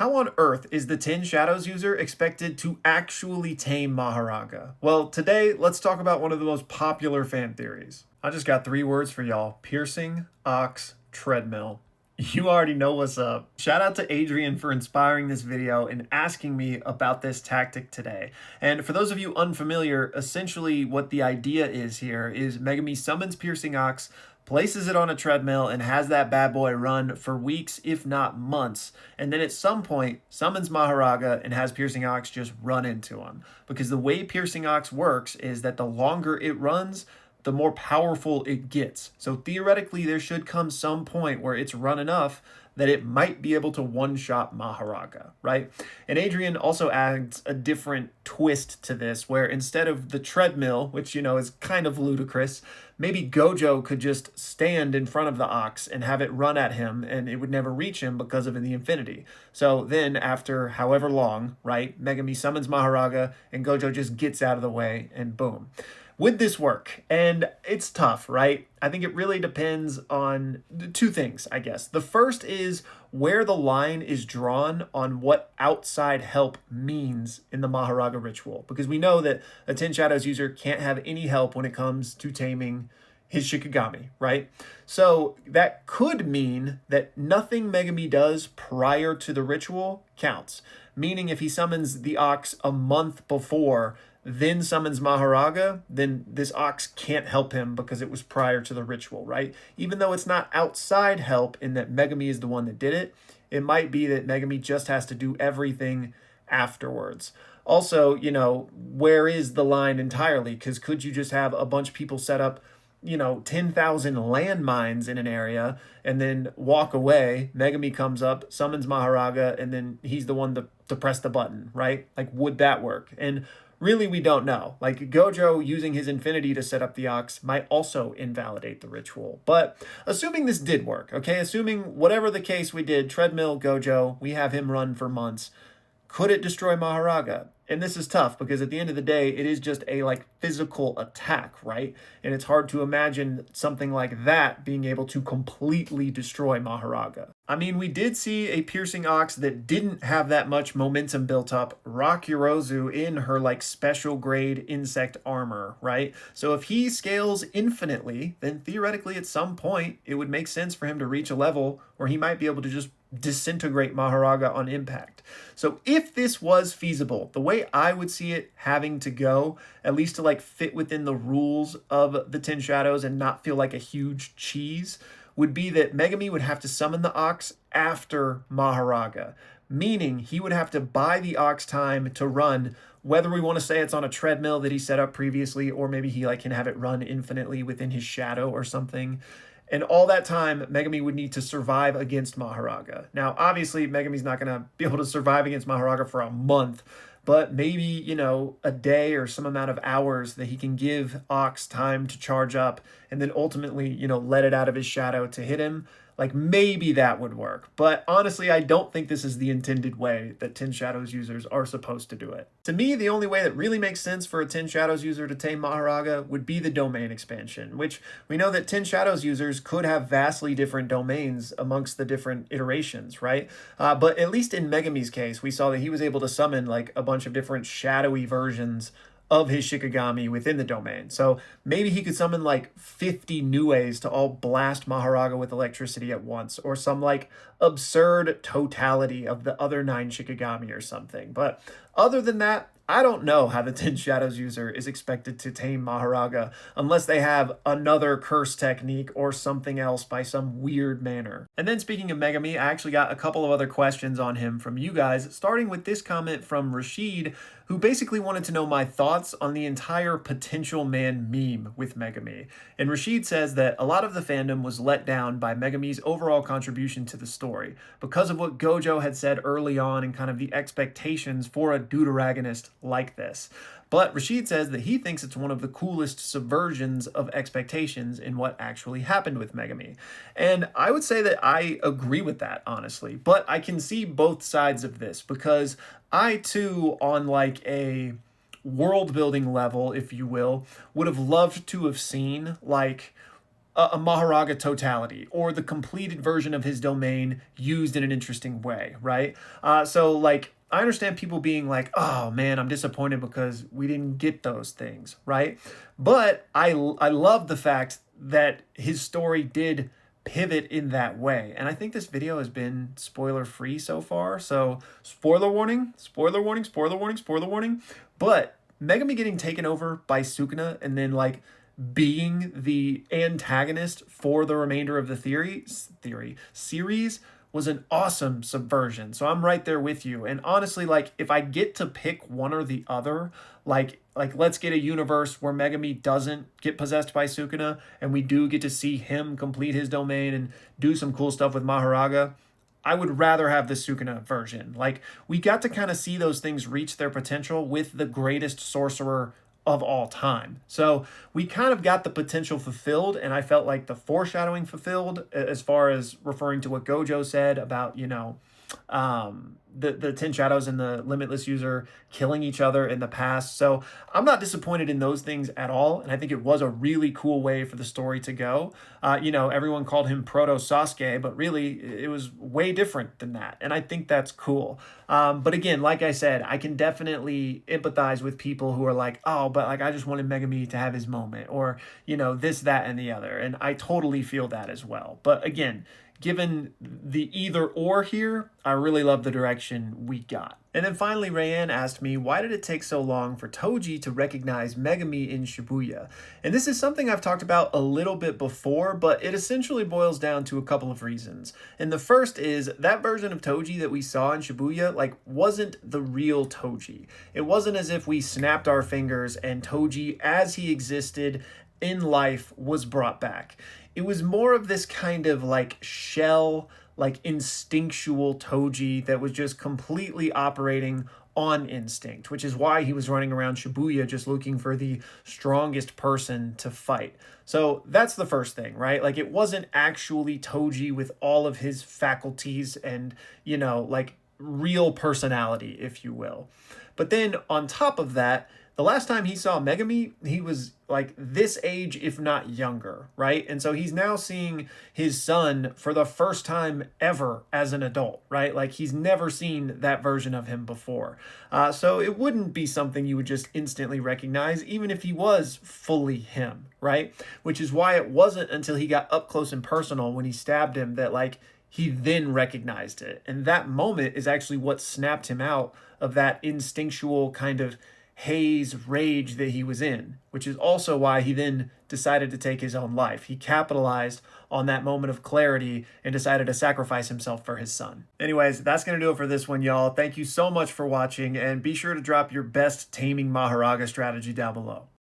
How on earth is the 10 Shadows user expected to actually tame Mahoraga? Well, today, let's talk about one of the most popular fan theories. I just got 3 words for y'all: piercing, ox, treadmill. You already know what's up. Shout out to Adrian for inspiring this video and asking me about this tactic today. And for those of you unfamiliar, essentially what the idea is here is Megumi summons Piercing Ox, places it on a treadmill, and has that bad boy run for weeks, if not months. And then at some point, summons Mahoraga and has Piercing Ox just run into him. Because the way Piercing Ox works is that the longer it runs, the more powerful it gets. So theoretically, there should come some point where it's run enough that it might be able to one-shot Mahoraga, right? And Adrian also adds a different twist to this, where instead of the treadmill, which, you know, is kind of ludicrous, maybe Gojo could just stand in front of the ox and have it run at him, and it would never reach him because of the infinity. So then, after however long, right, Megumi summons Mahoraga, and Gojo just gets out of the way, and boom. Would this work? And it's tough, right? I think it really depends on 2 things, I guess. The first is where the line is drawn on what outside help means in the Mahoraga ritual. Because we know that a 10 Shadows user can't have any help when it comes to taming his Shikigami, right? So that could mean that nothing Megumi does prior to the ritual counts. Meaning if he summons the ox a month before, then summons Mahoraga, then this ox can't help him because it was prior to the ritual, right? Even though it's not outside help in that Megumi is the one that did it, it might be that Megumi just has to do everything afterwards. Also, you know, where is the line entirely? Because could you just have a bunch of people set up, 10,000 landmines in an area and then walk away? Megumi comes up, summons Mahoraga, and then he's the one to press the button, right? Like, would that work? And really, we don't know. Like, Gojo using his infinity to set up the ox might also invalidate the ritual. But assuming this did work, okay? Assuming whatever the case we did, treadmill, Gojo, we have him run for months. Could it destroy Mahoraga? And this is tough because at the end of the day, it is just a physical attack, right? And it's hard to imagine something like that being able to completely destroy Mahoraga. I mean, we did see a piercing ox that didn't have that much momentum built up rock Yorozu in her special grade insect armor, right? So if he scales infinitely, then theoretically at some point it would make sense for him to reach a level where he might be able to just disintegrate Mahoraga on impact. So if this was feasible, the way I would see it having to go, at least to fit within the rules of the 10 Shadows and not feel like a huge cheese, would be that Megumi would have to summon the ox after Mahoraga, meaning he would have to buy the ox time to run, whether we want to say it's on a treadmill that he set up previously, or maybe he can have it run infinitely within his shadow or something. And all that time, Megumi would need to survive against Mahoraga. Now, obviously, Megumi's not going to be able to survive against Mahoraga for a month, but maybe, a day or some amount of hours that he can give Ox time to charge up and then ultimately, let it out of his shadow to hit him. Maybe that would work. But honestly, I don't think this is the intended way that 10 Shadows users are supposed to do it. To me, the only way that really makes sense for a 10 Shadows user to tame Mahoraga would be the domain expansion, which we know that 10 Shadows users could have vastly different domains amongst the different iterations, right? But at least in Megumi's case, we saw that he was able to summon a bunch of different shadowy versions of his Shikigami within the domain. So maybe he could summon 50 Nues to all blast Mahoraga with electricity at once, or some absurd totality of the other 9 Shikigami or something. But other than that, I don't know how the 10 Shadows user is expected to tame Mahoraga unless they have another curse technique or something else by some weird manner. And then speaking of Megumi, I actually got a couple of other questions on him from you guys, starting with this comment from Rashid, who basically wanted to know my thoughts on the entire potential man meme with Megumi. And Rashid says that a lot of the fandom was let down by Megumi's overall contribution to the story because of what Gojo had said early on and kind of the expectations for a deuteragonist like this. But Rashid says that he thinks it's one of the coolest subversions of expectations in what actually happened with Megumi. And I would say that I agree with that, honestly. But I can see both sides of this because I, too, on a world building level, if you will, would have loved to have seen a Mahoraga totality or the completed version of his domain used in an interesting way, right? So like I understand people being like, "Oh man, I'm disappointed because we didn't get those things," right? But I love the fact that his story did pivot in that way. And I think this video has been spoiler free so far. So, spoiler warning, spoiler warning, spoiler warning, spoiler warning. But Megami getting taken over by Sukuna and then like being the antagonist for the remainder of the theory series was an awesome subversion. So I'm right there with you. And honestly, like if I get to pick one or the other, like let's get a universe where Megami doesn't get possessed by Sukuna and we do get to see him complete his domain and do some cool stuff with Mahoraga. I would rather have the Sukuna version. Like we got to kind of see those things reach their potential with the greatest sorcerer of all time. So we kind of got the potential fulfilled, and I felt like the foreshadowing fulfilled as far as referring to what Gojo said about, the 10 Shadows and the Limitless User killing each other in the past. So I'm not disappointed in those things at all. And I think it was a really cool way for the story to go. Everyone called him Proto Sasuke, but really it was way different than that. And I think that's cool. But again, like I said, I can definitely empathize with people who are like, oh, but like I just wanted Megami to have his moment or, this, that, and the other. And I totally feel that as well. But again, given the either or here, I really love the direction we got. And then finally, Rayanne asked me, why did it take so long for Toji to recognize Megami in Shibuya? And this is something I've talked about a little bit before, but it essentially boils down to a couple of reasons. And the first is that version of Toji that we saw in Shibuya, like, wasn't the real Toji. It wasn't as if we snapped our fingers and Toji, as he existed in life, was brought back. It was more of this kind of like shell, like instinctual Toji that was just completely operating on instinct, which is why he was running around Shibuya just looking for the strongest person to fight. So that's the first thing, right? Like it wasn't actually Toji with all of his faculties and, like real personality, if you will. But then on top of that, the last time he saw Megami, he was like this age, if not younger, right? And so he's now seeing his son for the first time ever as an adult, right? Like he's never seen that version of him before. So it wouldn't be something you would just instantly recognize, even if he was fully him, right? Which is why it wasn't until he got up close and personal when he stabbed him that like he then recognized it. And that moment is actually what snapped him out of that instinctual kind of haze rage that he was in, which is also why he then decided to take his own life. He capitalized on that moment of clarity and decided to sacrifice himself for his son. Anyways, that's going to do it for this one, y'all. Thank you so much for watching, and be sure to drop your best Taming Mahoraga strategy down below.